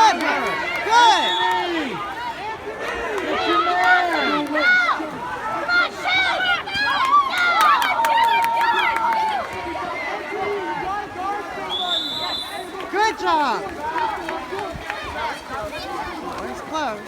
Good, Murray. Good. Good job. It's close.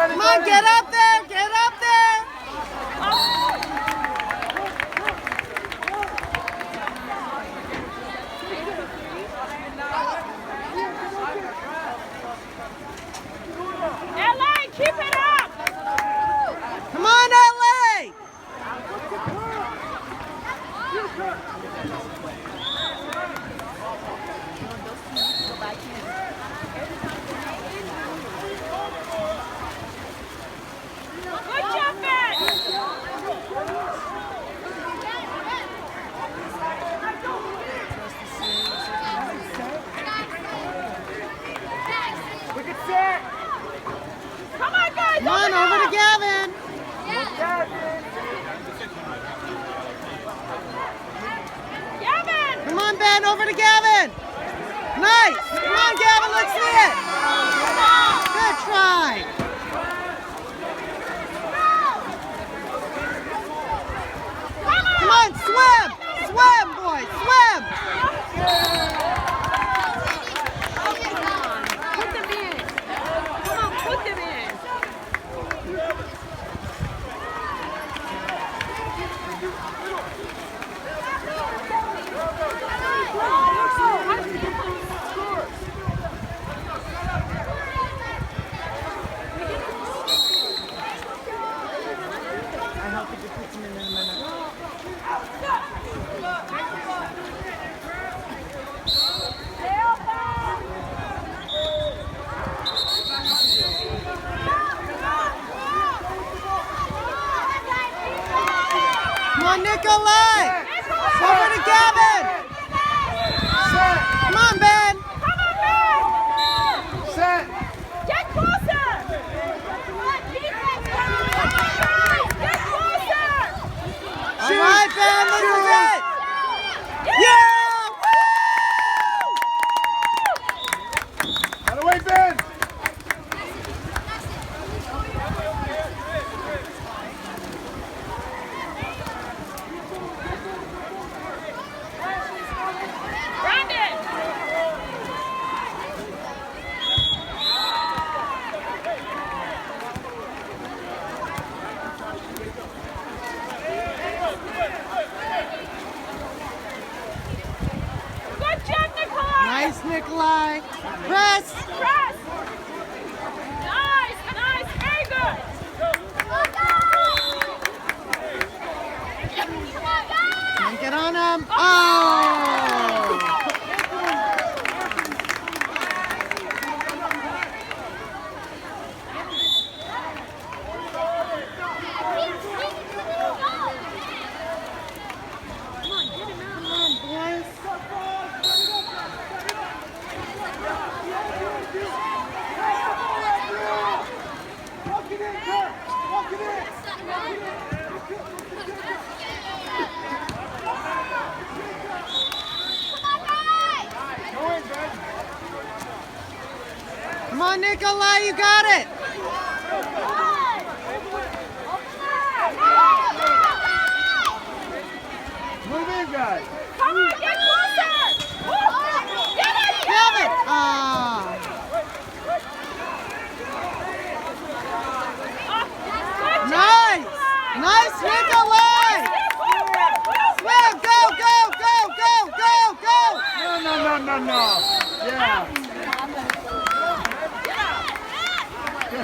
Come on, get up there, get up there. LA, keep it up. Come on, LA. Come on, over to Gavin. Gavin! Come on, Ben, over to Gavin. Nice. Come on, Gavin, let's see it. Good try. Come on, swim. Swim, boys, swim. Put them in. Come on, put them in. I hope he puts him in a minute. Come on, Nikolai! Over to Gavin! Come on, Ben! Come on, Ben! Set! Get closer! Come on, guys! Get closer! All right, Ben, this is it! Yeah! Out of the way, Ben! Brandon! Good job, Nikolai! Nice, Nikolai. Press! Press! Nice, nice, very good! Can't get on him. Oh! Come on, boys. Walk it in, Kurt! Walk it in! Go in, Ben! Come on, Nikolai, you got it. Move in, guys! Come on, get closer! Get it! Gavin! Ah!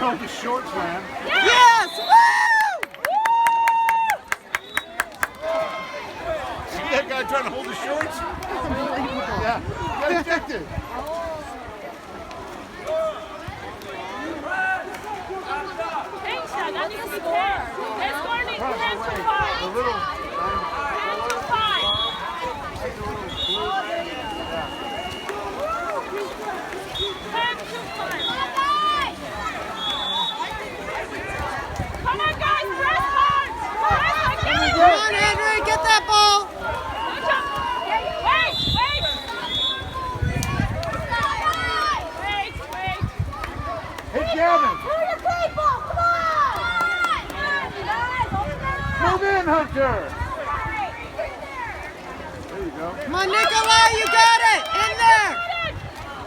hold the shorts, man. Yes! Woo! See that guy trying to hold the shorts? Yeah, got ejected. Thanks, Doug. That needs to be 10. Their score needs 10 to 5. A little. 10 to 5. Come on, guys, press hard! Press hard! Get it! Come on, Henry, get that ball! Good job. Wait! Hey, Gavin. Who are your people? Come on! Move in, Hunter. There you go. Come on, Nikolai, you got it! In there!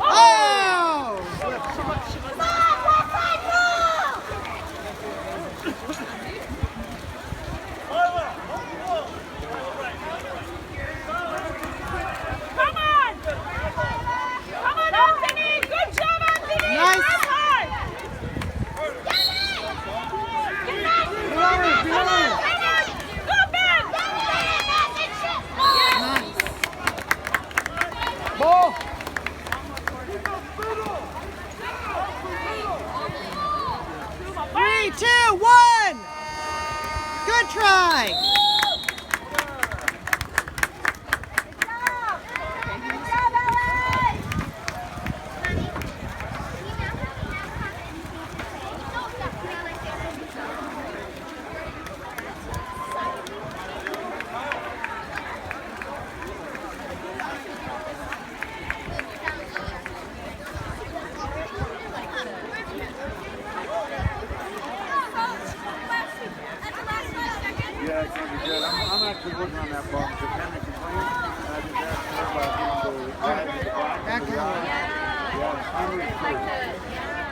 Oh! Come on, left side ball! Come on! Come on, Anthony! Good job, Anthony! Nice. Press hard! Come on! Go, Ben! Ball. 3, 2, 1! Good try! Yeah, it's gonna be good. I'm actually working on that ball. The Henry complained, and I just asked her about him to Back the out. Yeah, I'm really good.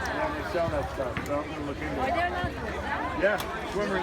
Yeah, they sell that stuff, so I'm gonna look into it. Yeah, swimmer.